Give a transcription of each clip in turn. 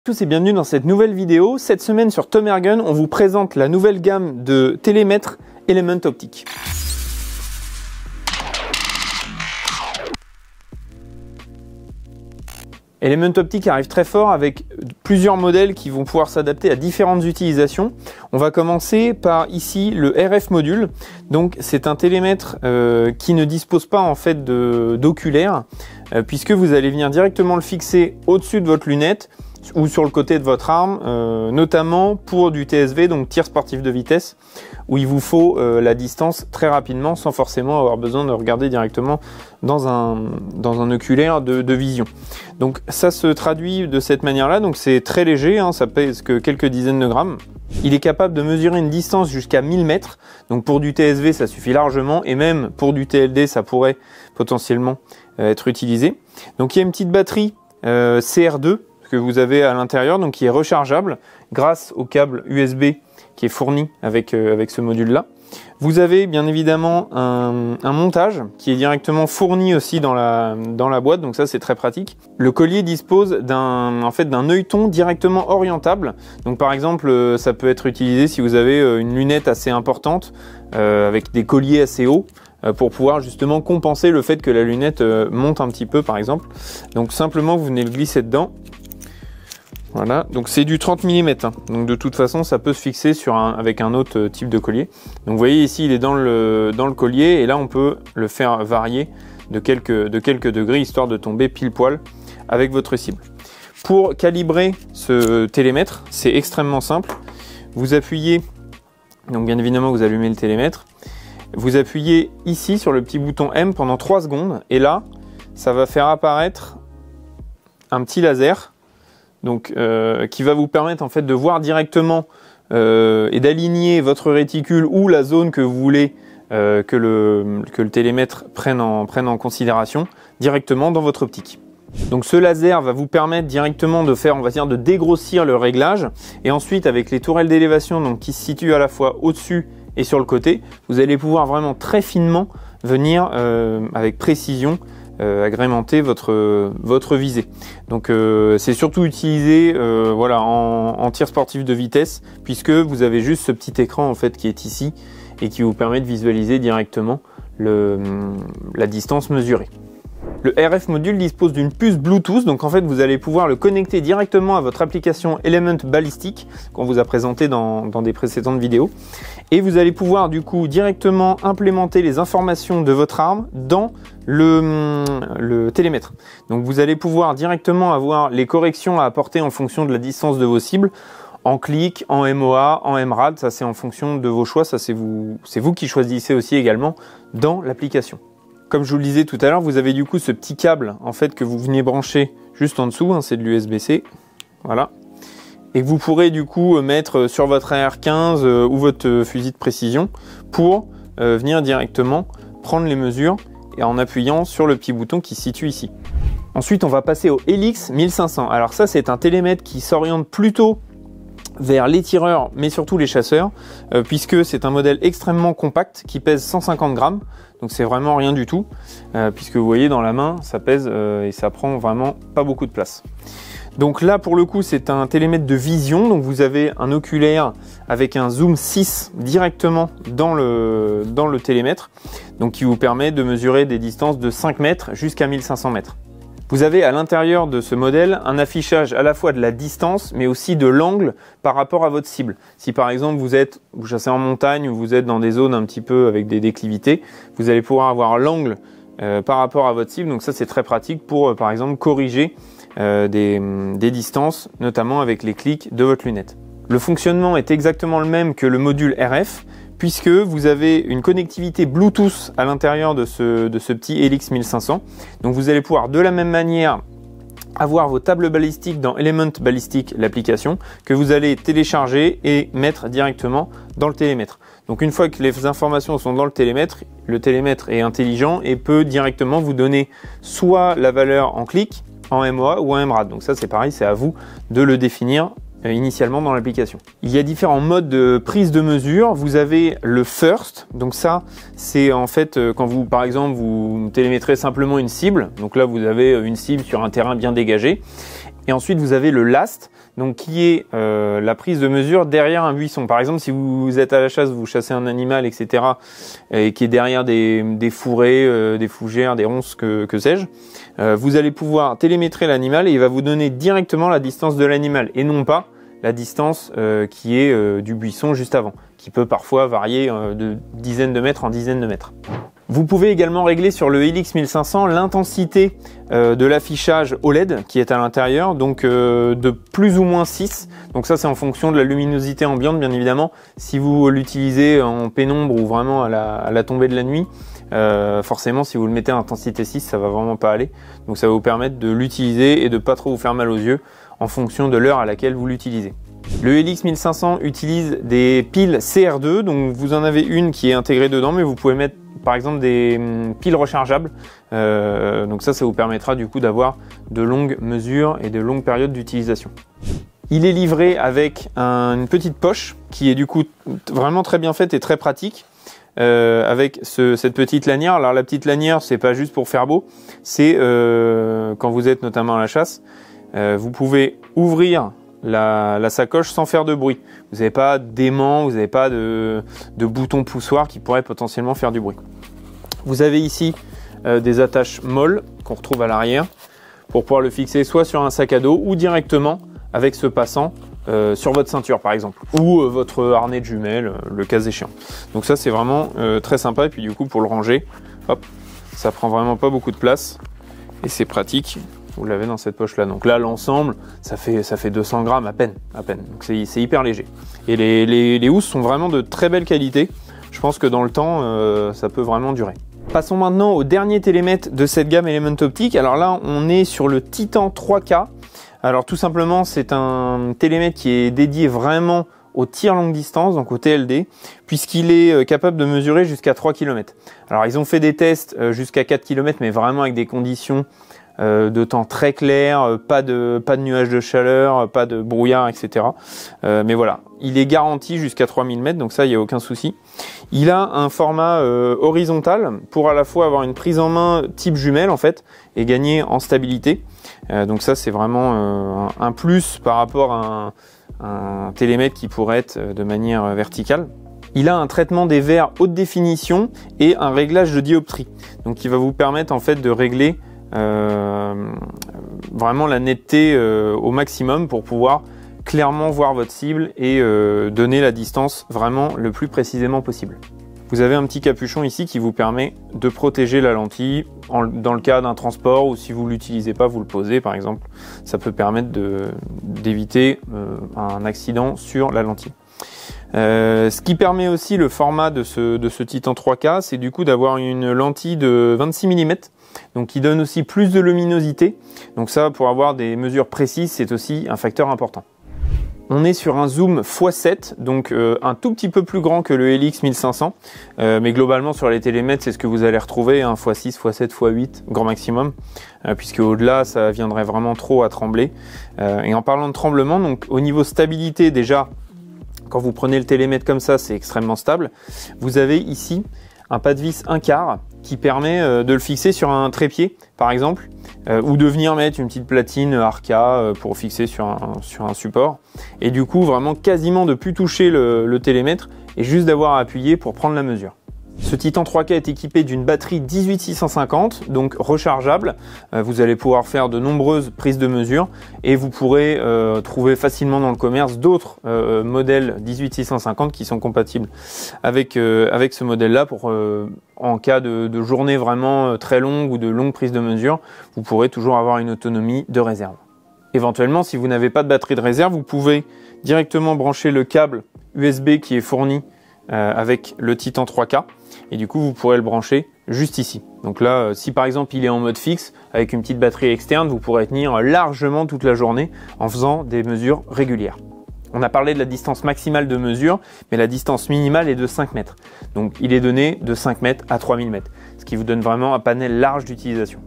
Tous et bienvenue dans cette nouvelle vidéo. Cette semaine sur Tom Ergun, on vous présente la nouvelle gamme de télémètres Element Optic. Element Optic arrive très fort avec plusieurs modèles qui vont pouvoir s'adapter à différentes utilisations. On va commencer par ici le RF module. Donc c'est un télémètre qui ne dispose pas en fait d'oculaire puisque vous allez venir directement le fixer au-dessus de votre lunette ou sur le côté de votre arme, notamment pour du TSV, donc tir sportif de vitesse, où il vous faut la distance très rapidement sans forcément avoir besoin de regarder directement dans un oculaire de vision. Donc ça se traduit de cette manière-là, donc c'est très léger, hein, ça pèse que quelques dizaines de grammes. Il est capable de mesurer une distance jusqu'à 1000 mètres, donc pour du TSV ça suffit largement, et même pour du TLD ça pourrait potentiellement être utilisé. Donc il y a une petite batterie CR2, que vous avez à l'intérieur, donc qui est rechargeable grâce au câble USB qui est fourni avec ce module-là. Vous avez bien évidemment un montage qui est directement fourni aussi dans la boîte, donc ça c'est très pratique. Le collier dispose d'un œilleton directement orientable, donc par exemple ça peut être utilisé si vous avez une lunette assez importante avec des colliers assez hauts, pour pouvoir justement compenser le fait que la lunette monte un petit peu par exemple. Donc simplement vous venez le glisser dedans. Voilà, donc c'est du 30 mm, hein. Donc de toute façon ça peut se fixer avec un autre type de collier. Donc vous voyez ici il est dans le collier et là on peut le faire varier de quelques degrés histoire de tomber pile poil avec votre cible. Pour calibrer ce télémètre, c'est extrêmement simple. Vous appuyez, donc bien évidemment vous allumez le télémètre, vous appuyez ici sur le petit bouton M pendant 3 secondes et là ça va faire apparaître un petit laser. Donc, qui va vous permettre en fait de voir directement et d'aligner votre réticule ou la zone que vous voulez que le télémètre prenne en considération directement dans votre optique. Donc ce laser va vous permettre directement de faire, on va dire, de dégrossir le réglage, et ensuite avec les tourelles d'élévation donc qui se situent à la fois au-dessus et sur le côté, vous allez pouvoir vraiment très finement venir avec précision agrémenter votre visée. Donc c'est surtout utilisé voilà, en tir sportif de vitesse, puisque vous avez juste ce petit écran en fait qui est ici et qui vous permet de visualiser directement la distance mesurée. Le RF module dispose d'une puce Bluetooth, donc en fait vous allez pouvoir le connecter directement à votre application Element Ballistic qu'on vous a présenté dans des précédentes vidéos, et vous allez pouvoir du coup directement implémenter les informations de votre arme dans le télémètre. Donc vous allez pouvoir directement avoir les corrections à apporter en fonction de la distance de vos cibles, en clic, en MOA, en MRAD, ça c'est en fonction de vos choix, ça c'est vous qui choisissez aussi également dans l'application. Comme je vous le disais tout à l'heure, vous avez du coup ce petit câble en fait que vous venez brancher juste en dessous, hein, c'est de l'USB-C, voilà, et que vous pourrez du coup mettre sur votre AR-15 ou votre fusil de précision pour venir directement prendre les mesures et en appuyant sur le petit bouton qui se situe ici. Ensuite, on va passer au Helix 1500. Alors ça, c'est un télémètre qui s'oriente plutôt vers les tireurs mais surtout les chasseurs, puisque c'est un modèle extrêmement compact qui pèse 150 grammes, donc c'est vraiment rien du tout, puisque vous voyez dans la main ça pèse et ça prend vraiment pas beaucoup de place. Donc là pour le coup c'est un télémètre de vision, donc vous avez un oculaire avec un zoom 6 directement dans le télémètre, donc qui vous permet de mesurer des distances de 5 mètres jusqu'à 1500 mètres. Vous avez à l'intérieur de ce modèle un affichage à la fois de la distance mais aussi de l'angle par rapport à votre cible. Si par exemple vous chassez en montagne ou vous êtes dans des zones un petit peu avec des déclivités, vous allez pouvoir avoir l'angle par rapport à votre cible. Donc ça c'est très pratique pour par exemple corriger des distances, notamment avec les clics de votre lunette. Le fonctionnement est exactement le même que le module RF, puisque vous avez une connectivité Bluetooth à l'intérieur de ce petit Helix 1500. Donc vous allez pouvoir de la même manière avoir vos tables balistiques dans Element Ballistic, l'application, que vous allez télécharger et mettre directement dans le télémètre. Donc une fois que les informations sont dans le télémètre est intelligent et peut directement vous donner soit la valeur en clic, en MOA ou en MRAD. Donc ça c'est pareil, c'est à vous de le définir initialement dans l'application. Il y a différents modes de prise de mesure. Vous avez le first, donc ça c'est en fait quand vous par exemple vous télémétrez simplement une cible, donc là vous avez une cible sur un terrain bien dégagé, et ensuite vous avez le last, donc qui est la prise de mesure derrière un buisson. Par exemple, si vous êtes à la chasse, vous chassez un animal, etc., et qui est derrière des fourrés, des fougères, des ronces, que sais-je, vous allez pouvoir télémétrer l'animal et il va vous donner directement la distance de l'animal et non pas la distance qui est du buisson juste avant, qui peut parfois varier de dizaines de mètres en dizaines de mètres. Vous pouvez également régler sur le Helix 1500 l'intensité de l'affichage OLED qui est à l'intérieur, donc de plus ou moins 6. Donc ça c'est en fonction de la luminosité ambiante bien évidemment. Si vous l'utilisez en pénombre ou vraiment à la tombée de la nuit, forcément si vous le mettez à intensité 6 ça va vraiment pas aller. Donc ça va vous permettre de l'utiliser et de pas trop vous faire mal aux yeux en fonction de l'heure à laquelle vous l'utilisez. Le Helix 1500 utilise des piles CR2, donc vous en avez une qui est intégrée dedans, mais vous pouvez mettre par exemple des piles rechargeables. Donc ça vous permettra du coup d'avoir de longues mesures et de longues périodes d'utilisation. Il est livré avec une petite poche qui est du coup vraiment très bien faite et très pratique. Avec cette petite lanière. Alors la petite lanière, c'est pas juste pour faire beau, c'est quand vous êtes notamment à la chasse, vous pouvez ouvrir la sacoche sans faire de bruit. Vous n'avez pas d'aimant, vous n'avez pas de bouton poussoir qui pourrait potentiellement faire du bruit. Vous avez ici des attaches molles qu'on retrouve à l'arrière pour pouvoir le fixer soit sur un sac à dos ou directement avec ce passant sur votre ceinture par exemple, ou votre harnais de jumelles, le cas échéant. Donc ça c'est vraiment très sympa, et puis du coup pour le ranger, hop, ça prend vraiment pas beaucoup de place et c'est pratique. Vous l'avez dans cette poche là. Donc là l'ensemble ça fait 200 grammes à peine. Donc c'est hyper léger. Et les housses sont vraiment de très belle qualité. Je pense que dans le temps ça peut vraiment durer. Passons maintenant au dernier télémètre de cette gamme Element Optique. Alors là on est sur le Titan 3K. Alors tout simplement c'est un télémètre qui est dédié vraiment au tir longue distance, donc au TLD, puisqu'il est capable de mesurer jusqu'à 3 km. Alors ils ont fait des tests jusqu'à 4 km, mais vraiment avec des conditions de temps très clair, pas de nuages de chaleur, pas de brouillard, etc. Mais voilà, il est garanti jusqu'à 3000 mètres, donc ça, il n'y a aucun souci. Il a un format horizontal pour à la fois avoir une prise en main type jumelle, en fait, et gagner en stabilité. Donc ça, c'est vraiment un plus par rapport à un télémètre qui pourrait être de manière verticale. Il a un traitement des verres haute définition et un réglage de dioptrie. Donc qui va vous permettre en fait de régler vraiment la netteté au maximum pour pouvoir clairement voir votre cible et donner la distance vraiment le plus précisément possible. Vous avez un petit capuchon ici qui vous permet de protéger la lentille dans le cas d'un transport, ou si vous ne l'utilisez pas, vous le posez par exemple. Ça peut permettre d'éviter un accident sur la lentille. Ce qui permet aussi le format de ce Titan 3K, c'est du coup d'avoir une lentille de 26 mm, donc qui donne aussi plus de luminosité. Donc ça, pour avoir des mesures précises, c'est aussi un facteur important. On est sur un zoom x7, donc un tout petit peu plus grand que le Helix 1500, mais globalement sur les télémètres, c'est ce que vous allez retrouver, hein, x6, x7, x8, grand maximum, puisque au-delà, ça viendrait vraiment trop à trembler. Et en parlant de tremblement, donc au niveau stabilité, déjà, quand vous prenez le télémètre comme ça, c'est extrêmement stable. Vous avez ici un pas de vis 1/4 qui permet de le fixer sur un trépied, par exemple, ou de venir mettre une petite platine Arca pour fixer sur un support. Et du coup, vraiment quasiment de plus toucher le télémètre et juste d'avoir à appuyer pour prendre la mesure. Ce Titan 3K est équipé d'une batterie 18650, donc rechargeable. Vous allez pouvoir faire de nombreuses prises de mesure et vous pourrez trouver facilement dans le commerce d'autres modèles 18650 qui sont compatibles avec ce modèle-là pour en cas de journée vraiment très longue ou de longue prise de mesure, vous pourrez toujours avoir une autonomie de réserve. Éventuellement, si vous n'avez pas de batterie de réserve, vous pouvez directement brancher le câble USB qui est fourni avec le Titan 3K, et du coup vous pourrez le brancher juste ici. Donc là, si par exemple il est en mode fixe avec une petite batterie externe, vous pourrez tenir largement toute la journée en faisant des mesures régulières. On a parlé de la distance maximale de mesure, mais la distance minimale est de 5 mètres. Donc il est donné de 5 mètres à 3000 mètres, ce qui vous donne vraiment un panel large d'utilisation.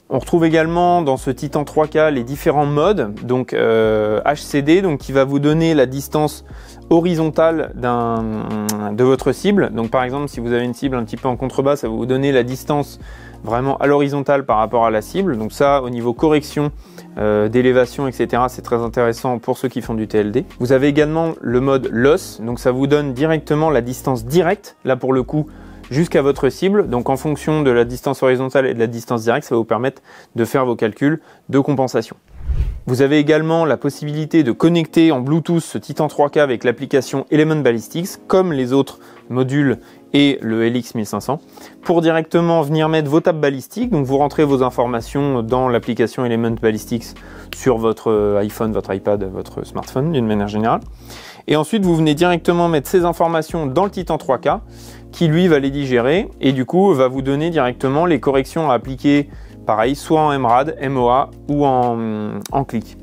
On retrouve également dans ce Titan 3K les différents modes, donc HCD, donc qui va vous donner la distance horizontale de votre cible. Donc par exemple, si vous avez une cible un petit peu en contrebas, ça va vous donner la distance vraiment à l'horizontale par rapport à la cible. Donc ça, au niveau correction, d'élévation, etc. C'est très intéressant pour ceux qui font du TLD. Vous avez également le mode LOS, donc ça vous donne directement la distance directe, là pour le coup, jusqu'à votre cible. Donc en fonction de la distance horizontale et de la distance directe, ça va vous permettre de faire vos calculs de compensation. Vous avez également la possibilité de connecter en Bluetooth ce Titan 3K avec l'application Element Ballistics, comme les autres modules et le LX 1500, pour directement venir mettre vos tables balistiques. Donc vous rentrez vos informations dans l'application Element Ballistics sur votre iPhone, votre iPad, votre smartphone d'une manière générale. Et ensuite vous venez directement mettre ces informations dans le Titan 3K, qui lui va les digérer et du coup va vous donner directement les corrections à appliquer. Pareil, soit en MRAD, MOA ou en clic.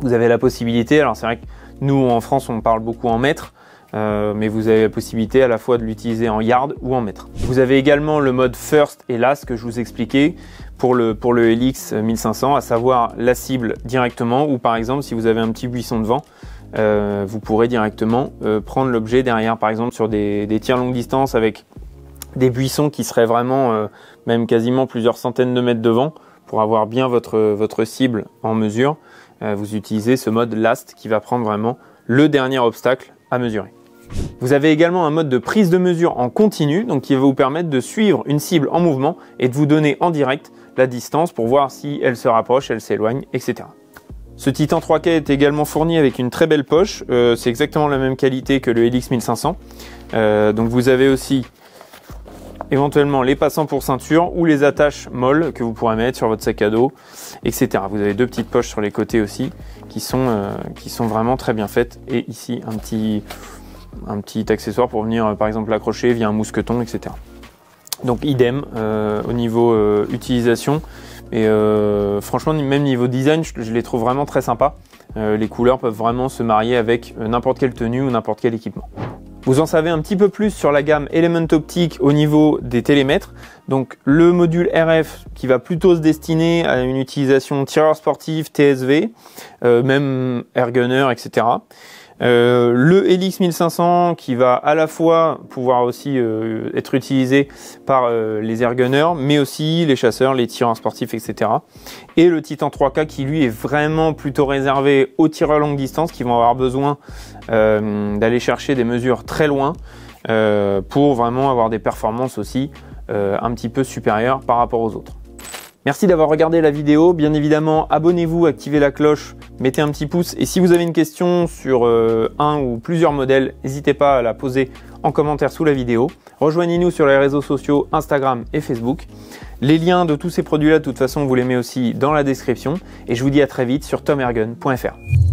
Vous avez la possibilité, alors c'est vrai que nous en France on parle beaucoup en mètres, mais vous avez la possibilité à la fois de l'utiliser en yard ou en mètres. Vous avez également le mode First et Last que je vous expliquais pour le LX 1500, à savoir la cible directement, ou par exemple si vous avez un petit buisson devant, vous pourrez directement prendre l'objet derrière, par exemple sur des tirs longue distance avec des buissons qui seraient vraiment même quasiment plusieurs centaines de mètres devant pour avoir bien votre cible en mesure. Vous utilisez ce mode Last qui va prendre vraiment le dernier obstacle à mesurer. Vous avez également un mode de prise de mesure en continu, donc qui va vous permettre de suivre une cible en mouvement et de vous donner en direct la distance pour voir si elle se rapproche, elle s'éloigne, etc. Ce Titan 3K est également fourni avec une très belle poche, c'est exactement la même qualité que le LX 1500. Donc vous avez aussi éventuellement les passants pour ceinture ou les attaches molles que vous pourrez mettre sur votre sac à dos, etc. Vous avez deux petites poches sur les côtés aussi qui sont vraiment très bien faites, et ici un petit accessoire pour venir par exemple l'accrocher via un mousqueton, etc. Donc idem au niveau utilisation, et franchement même niveau design je les trouve vraiment très sympas. Les couleurs peuvent vraiment se marier avec n'importe quelle tenue ou n'importe quel équipement. Vous en savez un petit peu plus sur la gamme Element Optique au niveau des télémètres. Donc le module RF qui va plutôt se destiner à une utilisation tireur sportif, TSV, même airgunner, etc. Le LX 1500 qui va à la fois pouvoir aussi être utilisé par les airgunners, mais aussi les chasseurs, les tireurs sportifs, etc. Et le Titan 3K qui lui est vraiment plutôt réservé aux tireurs longue distance qui vont avoir besoin d'aller chercher des mesures très loin pour vraiment avoir des performances aussi un petit peu supérieures par rapport aux autres. Merci d'avoir regardé la vidéo. Bien évidemment, abonnez-vous, activez la cloche, mettez un petit pouce. Et si vous avez une question sur un ou plusieurs modèles, n'hésitez pas à la poser en commentaire sous la vidéo. Rejoignez-nous sur les réseaux sociaux Instagram et Facebook. Les liens de tous ces produits-là, de toute façon, vous les mettez aussi dans la description. Et je vous dis à très vite sur tomairgun.fr.